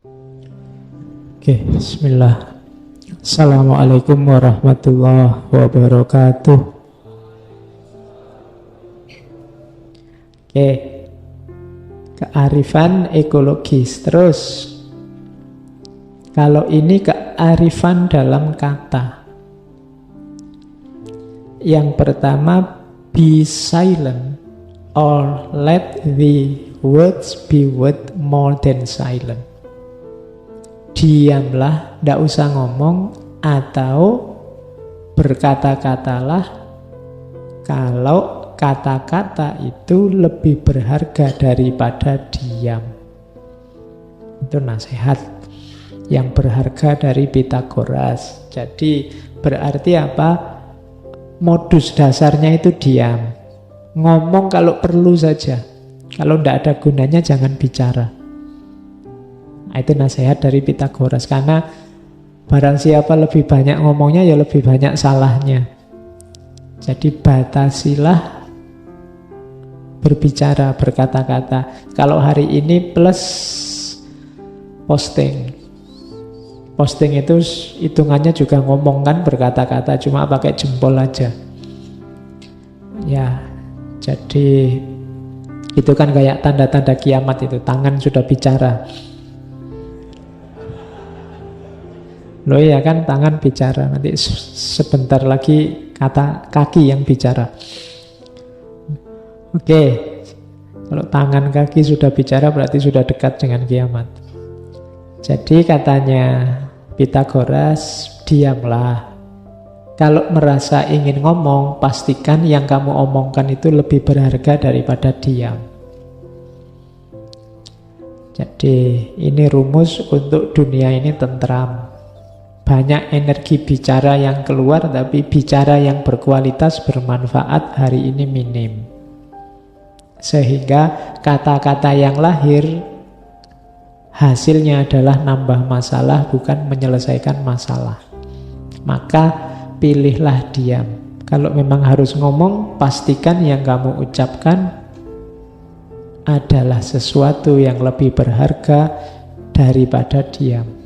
Oke, bismillah. Assalamualaikum warahmatullahi wabarakatuh. Oke, kearifan ekologis. Terus, kalau ini kearifan dalam kata. Yang pertama, be silent or let the words be worth more than silent. Diamlah, tidak usah ngomong, atau berkata-katalah kalau kata-kata itu lebih berharga daripada diam. Itu nasihat yang berharga dari Pitagoras. Jadi berarti apa? Modus dasarnya itu diam. Ngomong kalau perlu saja. Kalau tidak ada gunanya jangan bicara. Itu nasihat dari Pitagoras. Karena barang siapa lebih banyak ngomongnya, ya lebih banyak salahnya. Jadi batasilah berbicara, berkata-kata. Kalau hari ini plus posting. Posting itu hitungannya juga ngomong kan, berkata-kata, cuma pakai jempol aja. Ya, jadi itu kan kayak tanda-tanda kiamat itu. Tangan sudah bicara. Loh ya kan, tangan bicara. Nanti sebentar lagi kata kaki yang bicara. Oke, kalau tangan kaki sudah bicara berarti sudah dekat dengan kiamat. Jadi katanya Pitagoras, diamlah. Kalau merasa ingin ngomong, pastikan yang kamu omongkan itu lebih berharga daripada diam. Jadi ini rumus untuk dunia ini tentram. Banyak energi bicara yang keluar, tapi bicara yang berkualitas, bermanfaat hari ini minim. Sehingga kata-kata yang lahir hasilnya adalah nambah masalah, bukan menyelesaikan masalah. Maka pilihlah diam. Kalau memang harus ngomong, pastikan yang kamu ucapkan adalah sesuatu yang lebih berharga daripada diam.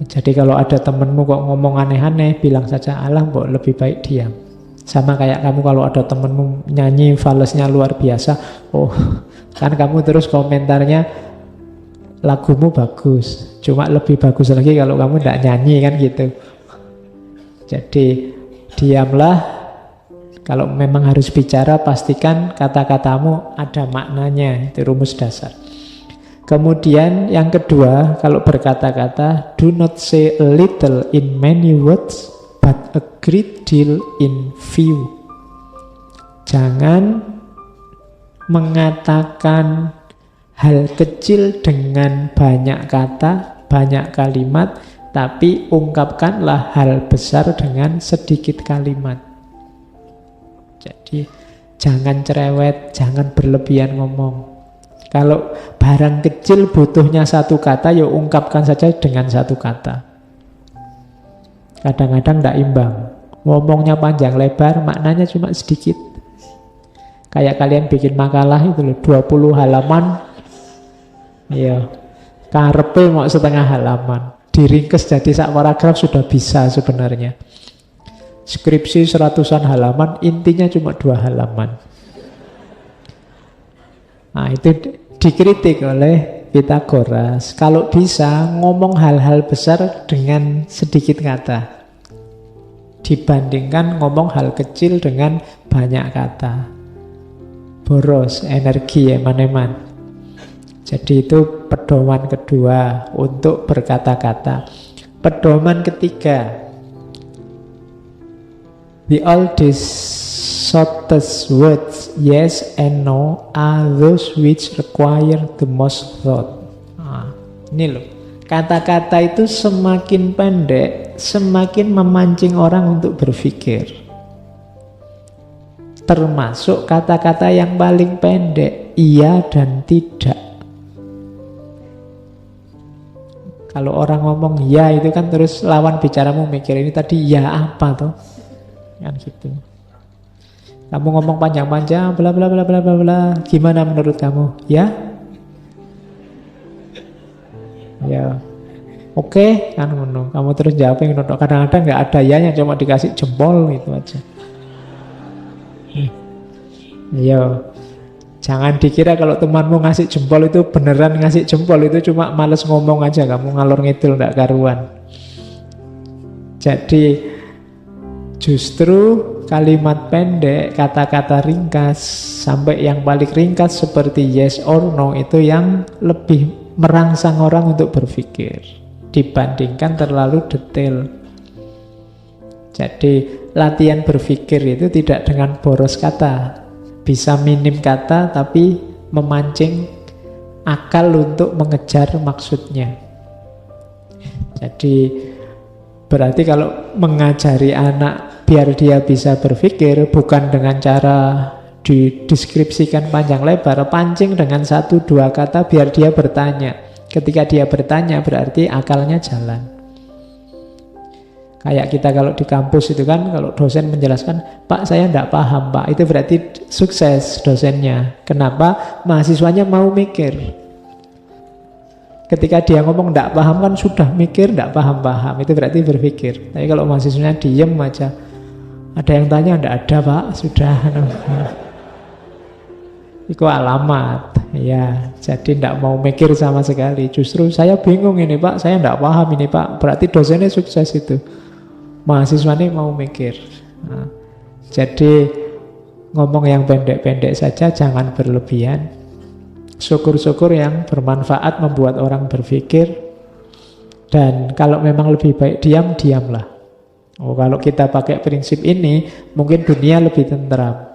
Jadi kalau ada temenmu kok ngomong aneh-aneh, bilang saja, alah mbok lebih baik diam. Sama kayak kamu kalau ada temenmu nyanyi falesnya luar biasa, oh kan kamu terus komentarnya, lagumu bagus, cuma lebih bagus lagi kalau kamu tidak nyanyi kan gitu. Jadi diamlah. Kalau memang harus bicara, pastikan kata-katamu ada maknanya. Itu rumus dasar. Kemudian yang kedua, kalau berkata-kata, do not say a little in many words, but a great deal in few. Jangan mengatakan hal kecil dengan banyak kata, banyak kalimat, tapi ungkapkanlah hal besar dengan sedikit kalimat. Jadi jangan cerewet, jangan berlebihan ngomong. Kalau barang kecil butuhnya satu kata, ya ungkapkan saja dengan satu kata. Kadang-kadang tidak imbang. Ngomongnya panjang lebar, maknanya cuma sedikit. Kayak kalian bikin makalah itu loh, 20 halaman. Iya, karepe mau setengah halaman. Diringkes jadi sak paragraf sudah bisa sebenarnya. Skripsi 100-an halaman, intinya cuma 2 halaman. Nah itu dikritik oleh Pitagoras. Kalau bisa ngomong hal-hal besar dengan sedikit kata, dibandingkan ngomong hal kecil dengan banyak kata. Boros energi eman-eman. Jadi itu pedoman kedua untuk berkata-kata. Pedoman ketiga, the oldest shortest words, yes and no, are those which require the most thought. Ini loh, kata-kata itu semakin pendek, semakin memancing orang untuk berpikir. Termasuk kata-kata yang paling pendek, iya dan tidak. Kalau orang ngomong ya itu kan terus lawan bicaramu mikir, ini tadi ya apa toh? Kan gitu. Kamu ngomong panjang-panjang, bla bla bla bla bla bla. Gimana menurut kamu? Ya? ya oke, kan ngono. Kamu terus jawab yang ngono. Kadang-kadang nggak ada ya, yang cuma dikasih jempol itu aja. Iya. Jangan dikira kalau temanmu ngasih jempol itu beneran ngasih jempol, itu cuma males ngomong aja, kamu ngalor ngidul nggak karuan. Jadi justru kalimat pendek, kata-kata ringkas, sampai yang paling ringkas seperti yes or no itu yang lebih merangsang orang untuk berpikir dibandingkan terlalu detail. Jadi latihan berpikir itu tidak dengan boros kata, bisa minim kata tapi memancing akal untuk mengejar maksudnya. Jadi berarti kalau mengajari anak biar dia bisa berpikir bukan dengan cara dideskripsikan panjang lebar, pancing dengan 1-2 kata biar dia bertanya. Ketika dia bertanya berarti akalnya jalan. Kayak kita kalau di kampus itu kan, kalau dosen menjelaskan, Pak saya tidak paham Pak, itu berarti sukses dosennya. Kenapa? Mahasiswanya mau mikir. Ketika dia ngomong tidak paham kan sudah mikir, tidak paham-paham, itu berarti berpikir. Tapi kalau mahasiswanya diem aja, ada yang tanya, tidak ada Pak, sudah. Itu alamat. Ya, jadi tidak mau mikir sama sekali. Justru saya bingung ini Pak, saya tidak paham ini Pak. Berarti dosennya sukses itu. Mahasiswanya mau mikir. Nah, jadi ngomong yang pendek-pendek saja, jangan berlebihan. Syukur-syukur yang bermanfaat, membuat orang berpikir. Dan kalau memang lebih baik diam, diamlah. Oh, kalau kita pakai prinsip ini, mungkin dunia lebih tentram.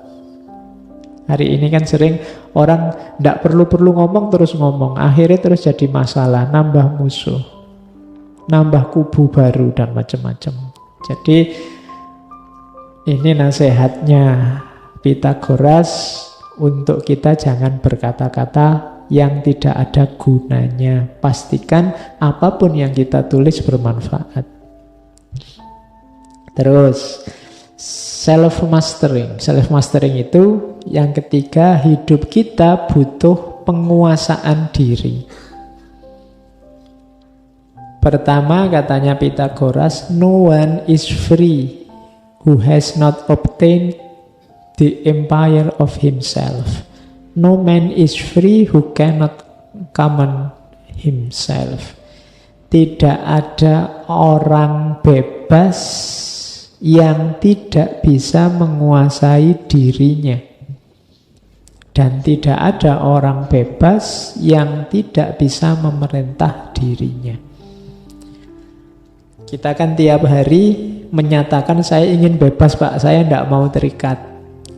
Hari ini kan sering orang tidak perlu-perlu ngomong terus ngomong. Akhirnya terus jadi masalah, nambah musuh, nambah kubu baru dan macam-macam. Jadi ini nasihatnya Pythagoras untuk kita jangan berkata-kata yang tidak ada gunanya. Pastikan apapun yang kita tulis bermanfaat. Terus self-mastering. Self-mastering itu yang ketiga, hidup kita butuh penguasaan diri. Pertama katanya Pythagoras, no one is free who has not obtained the empire of himself. No man is free who cannot command himself. Tidak ada orang bebas yang tidak bisa menguasai dirinya. Dan tidak ada orang bebas yang tidak bisa memerintah dirinya. Kita kan tiap hari menyatakan saya ingin bebas Pak, saya tidak mau terikat.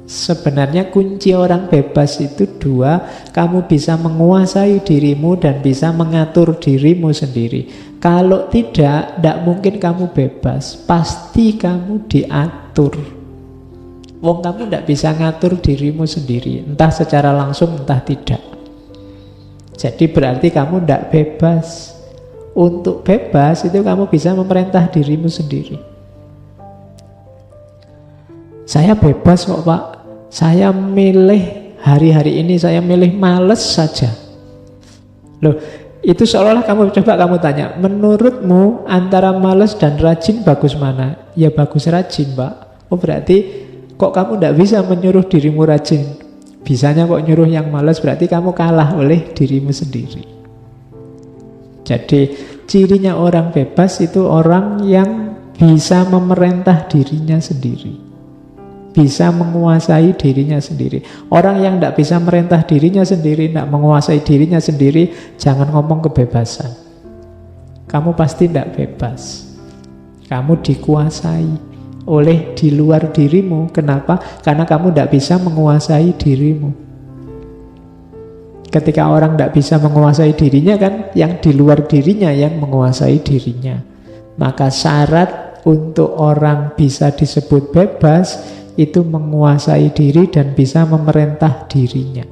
Sebenarnya kunci orang bebas itu dua, kamu bisa menguasai dirimu dan bisa mengatur dirimu sendiri. Kalau tidak mungkin kamu bebas, pasti kamu diatur. Wong kamu tidak bisa ngatur dirimu sendiri, entah secara langsung entah tidak. Jadi berarti kamu tidak bebas. Untuk bebas itu kamu bisa memerintah dirimu sendiri. Saya bebas kok Pak, saya milih hari-hari ini, saya milih males saja. Loh, itu seolah-olah kamu tanya, menurutmu antara males dan rajin bagus mana? Ya bagus rajin Pak. Oh berarti kok kamu tidak bisa menyuruh dirimu rajin? Bisanya kok nyuruh yang malas, berarti kamu kalah oleh dirimu sendiri. Jadi cirinya orang bebas itu orang yang bisa memerintah dirinya sendiri, bisa menguasai dirinya sendiri. Orang yang tidak bisa memerintah dirinya sendiri, tidak menguasai dirinya sendiri, jangan ngomong kebebasan. Kamu pasti tidak bebas. Kamu dikuasai oleh di luar dirimu. Kenapa? Karena kamu tidak bisa menguasai dirimu. Ketika orang tidak bisa menguasai dirinya kan, yang di luar dirinya yang menguasai dirinya. Maka syarat untuk orang bisa disebut bebas itu menguasai diri dan bisa memerintah dirinya.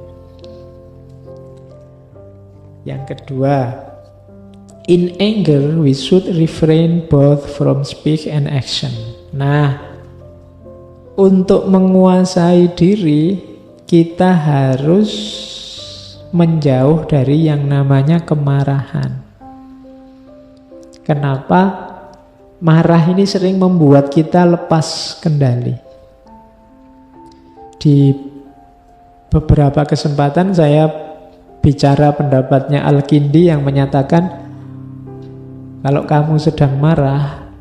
Yang kedua, in anger we should refrain both from speech and action. Nah, untuk menguasai diri kita harus menjauh dari yang namanya kemarahan. Kenapa marah ini sering membuat kita lepas kendali. Di beberapa kesempatan saya bicara pendapatnya Al-Kindi yang menyatakan kalau kamu sedang marah,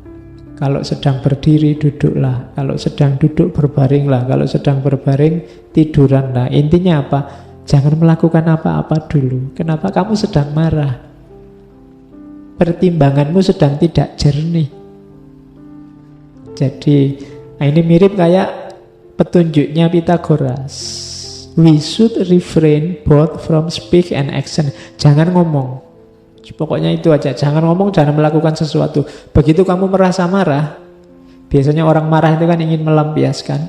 kalau sedang berdiri duduklah, kalau sedang duduk berbaringlah, kalau sedang berbaring tiduranlah. Intinya apa? Jangan melakukan apa-apa dulu. Kenapa? Kamu sedang marah. Pertimbanganmu sedang tidak jernih. Jadi ini mirip kayak petunjuknya Pythagoras. We should refrain both from speak and action. Jangan ngomong. Pokoknya itu aja, jangan ngomong, jangan melakukan sesuatu. Begitu kamu merasa marah, biasanya orang marah itu kan ingin melampiaskan.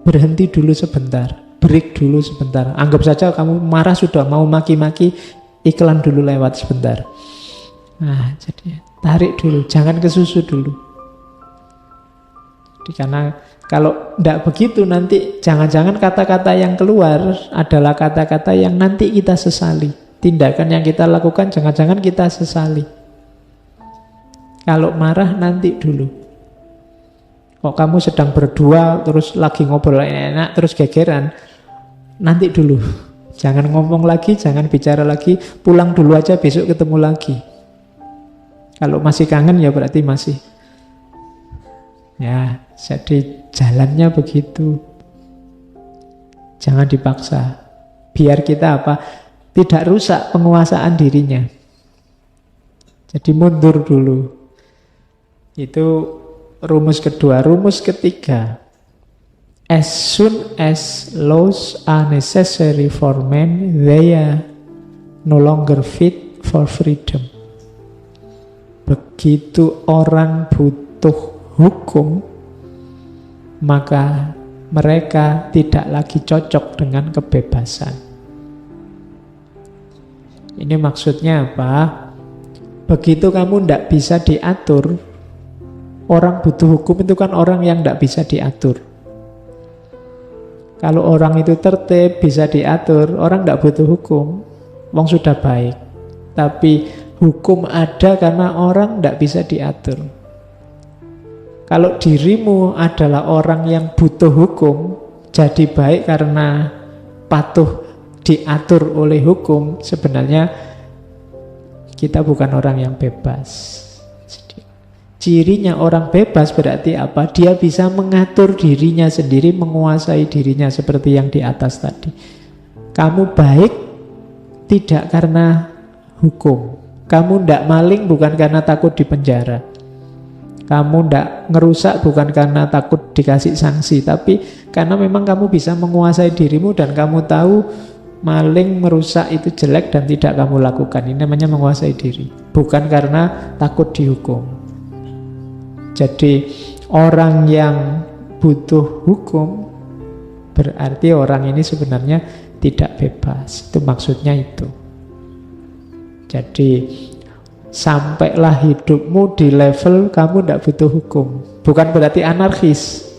Berhenti dulu sebentar, break dulu sebentar. Anggap saja kamu marah sudah mau maki-maki, iklan dulu lewat sebentar. Nah, jadi tarik dulu, jangan kesusu dulu. Jadi karena kalau tidak begitu nanti jangan-jangan kata-kata yang keluar adalah kata-kata yang nanti kita sesali. Tindakan yang kita lakukan jangan-jangan kita sesali. Kalau marah nanti dulu. Kok kamu sedang berdua terus lagi ngobrol enak terus gegeran, nanti dulu. Jangan ngomong lagi, jangan bicara lagi, pulang dulu aja, besok ketemu lagi. Kalau masih kangen ya berarti masih. Ya, jadi jalannya begitu. Jangan dipaksa. Biar kita apa? Tidak rusak penguasaan dirinya. Jadi mundur dulu. Itu rumus kedua. Rumus ketiga. As soon as laws are necessary for men, they are no longer fit for freedom. Begitu orang butuh hukum, maka mereka tidak lagi cocok dengan kebebasan. Ini maksudnya apa? Begitu kamu tidak bisa diatur, orang butuh hukum itu kan orang yang tidak bisa diatur. Kalau orang itu tertib, bisa diatur, orang tidak butuh hukum, wong sudah baik. Tapi hukum ada karena orang tidak bisa diatur. Kalau dirimu adalah orang yang butuh hukum, jadi baik karena patuh diatur oleh hukum, sebenarnya kita bukan orang yang bebas. Cirinya orang bebas berarti apa? Dia bisa mengatur dirinya sendiri, menguasai dirinya seperti yang di atas tadi. Kamu baik tidak karena hukum. Kamu tidak maling bukan karena takut dipenjara. Kamu tidak ngerusak bukan karena takut dikasih sanksi, tapi karena memang kamu bisa menguasai dirimu dan kamu tahu maling, merusak itu jelek dan tidak kamu lakukan. Ini namanya menguasai diri. Bukan karena takut dihukum. Jadi orang yang butuh hukum berarti orang ini sebenarnya tidak bebas. Itu maksudnya itu. Jadi sampailah hidupmu di level kamu tidak butuh hukum. Bukan berarti anarkis.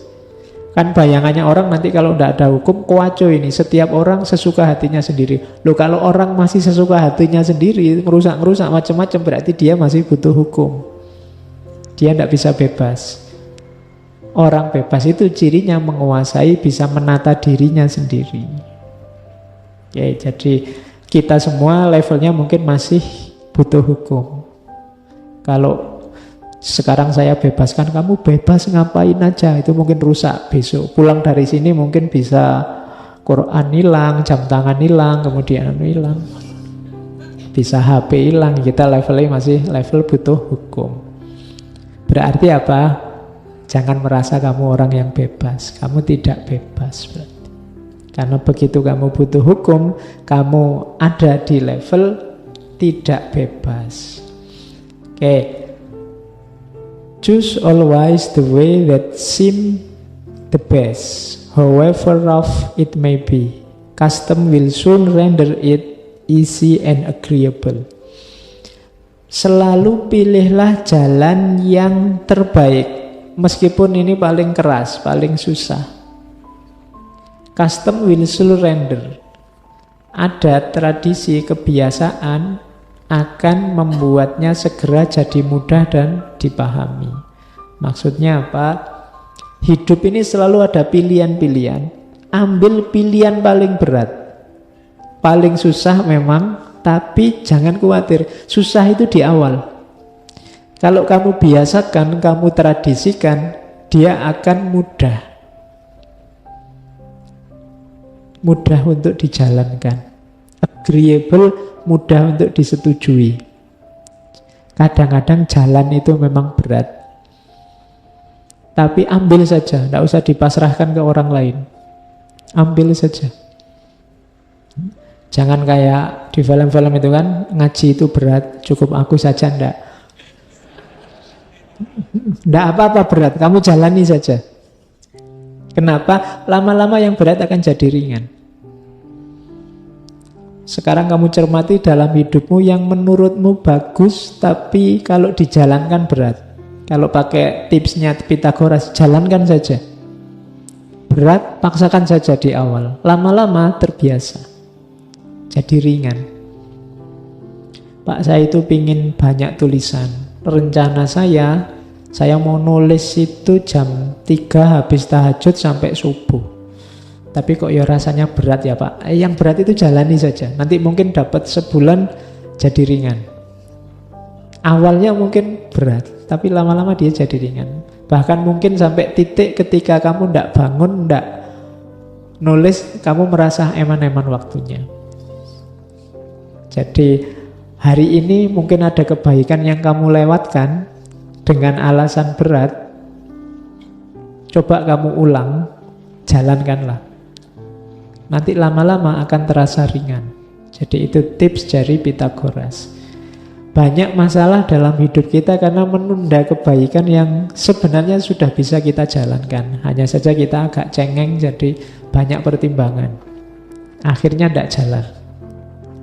Kan bayangannya orang nanti kalau tidak ada hukum, kuaco ini. Setiap orang sesuka hatinya sendiri. Loh, kalau orang masih sesuka hatinya sendiri, ngerusak-ngerusak macam-macam, berarti dia masih butuh hukum. Dia tidak bisa bebas. Orang bebas itu cirinya menguasai, bisa menata dirinya sendiri. Oke, jadi kita semua levelnya mungkin masih butuh hukum. Kalau sekarang saya bebaskan, kamu bebas ngapain aja, itu mungkin rusak. Besok pulang dari sini mungkin bisa Quran hilang, jam tangan hilang, kemudian hilang, bisa HP hilang. Kita levelnya masih level butuh hukum. Berarti apa? Jangan merasa kamu orang yang bebas. Kamu tidak bebas berarti. Karena begitu kamu butuh hukum, kamu ada di level tidak bebas. Oke. Choose always the way that seem the best, however rough it may be. Custom will soon render it easy and agreeable. Selalu pilihlah jalan yang terbaik, meskipun ini paling keras, paling susah. Custom will soon render. Ada tradisi, kebiasaan akan membuatnya segera jadi mudah dan dipahami. Maksudnya apa? Hidup ini selalu ada pilihan-pilihan. Ambil pilihan paling berat. Paling susah memang, tapi jangan khawatir. Susah itu di awal. Kalau kamu biasakan, kamu tradisikan, dia akan mudah. Mudah untuk dijalankan. Agreeable, mudah untuk disetujui. Kadang-kadang jalan itu memang berat. Tapi ambil saja, tidak usah dipasrahkan ke orang lain. Ambil saja. Jangan kayak di film-film itu kan, ngaji itu berat, cukup aku saja, ndak. Ndak apa-apa berat, kamu jalani saja. Kenapa? Lama-lama yang berat akan jadi ringan. Sekarang kamu cermati dalam hidupmu yang menurutmu bagus, tapi kalau dijalankan berat. Kalau pakai tipsnya Pythagoras, jalankan saja. Berat, paksakan saja di awal. Lama-lama terbiasa. Jadi ringan. Pak, saya itu pingin banyak tulisan. Rencana saya mau nulis itu jam 3 habis tahajud sampai subuh. Tapi kok ya rasanya berat ya Pak. Yang berat itu jalani saja. Nanti mungkin dapat sebulan jadi ringan. Awalnya mungkin berat, tapi lama-lama dia jadi ringan. Bahkan mungkin sampai titik ketika kamu ndak bangun, ndak nulis, kamu merasa eman-eman waktunya. Jadi hari ini mungkin ada kebaikan yang kamu lewatkan dengan alasan berat. Coba kamu ulang, jalankanlah. Nanti lama-lama akan terasa ringan. Jadi itu tips dari Pythagoras. Banyak masalah dalam hidup kita karena menunda kebaikan yang sebenarnya sudah bisa kita jalankan. Hanya saja kita agak cengeng, jadi banyak pertimbangan. Akhirnya tidak jalan.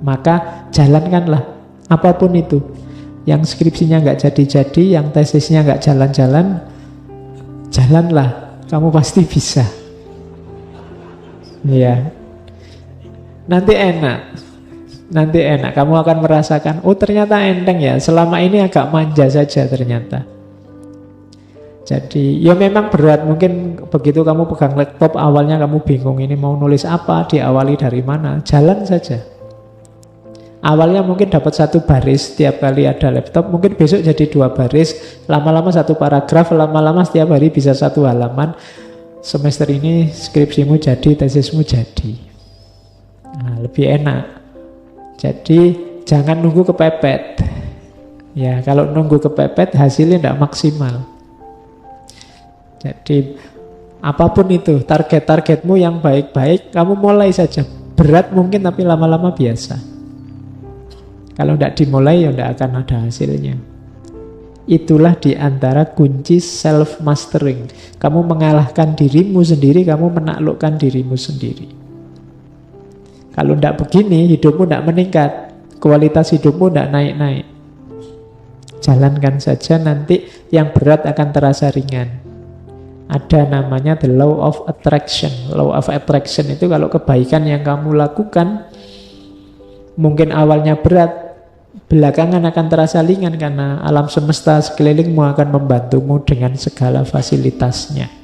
Maka jalankanlah apapun itu. Yang skripsinya nggak jadi-jadi, yang tesisnya nggak jalan-jalan, jalanlah. Kamu pasti bisa. Ya, nanti enak. Kamu akan merasakan, oh ternyata enteng ya. Selama ini agak manja saja ternyata. Jadi, ya memang berat. Mungkin begitu kamu pegang laptop, awalnya kamu bingung ini mau nulis apa, diawali dari mana. Jalan saja. Awalnya mungkin dapat 1 baris setiap kali ada laptop, mungkin besok jadi 2 baris, lama-lama 1 paragraf, lama-lama setiap hari bisa 1 halaman. Semester ini skripsimu jadi, tesismu jadi. Nah, lebih enak. Jadi jangan nunggu kepepet. Ya, kalau nunggu kepepet hasilnya tidak maksimal. Jadi apapun itu, target-targetmu yang baik-baik, kamu mulai saja. Berat mungkin tapi lama-lama biasa. Kalau tidak dimulai ya tidak akan ada hasilnya. Itulah diantara kunci self-mastering. Kamu mengalahkan dirimu sendiri, kamu menaklukkan dirimu sendiri. Kalau tidak begini, hidupmu tidak meningkat. Kualitas hidupmu tidak naik-naik. Jalankan saja, nanti yang berat akan terasa ringan. Ada namanya the law of attraction. Law of attraction itu kalau kebaikan yang kamu lakukan, mungkin awalnya berat, belakangan akan terasa ringan karena alam semesta sekelilingmu akan membantumu dengan segala fasilitasnya.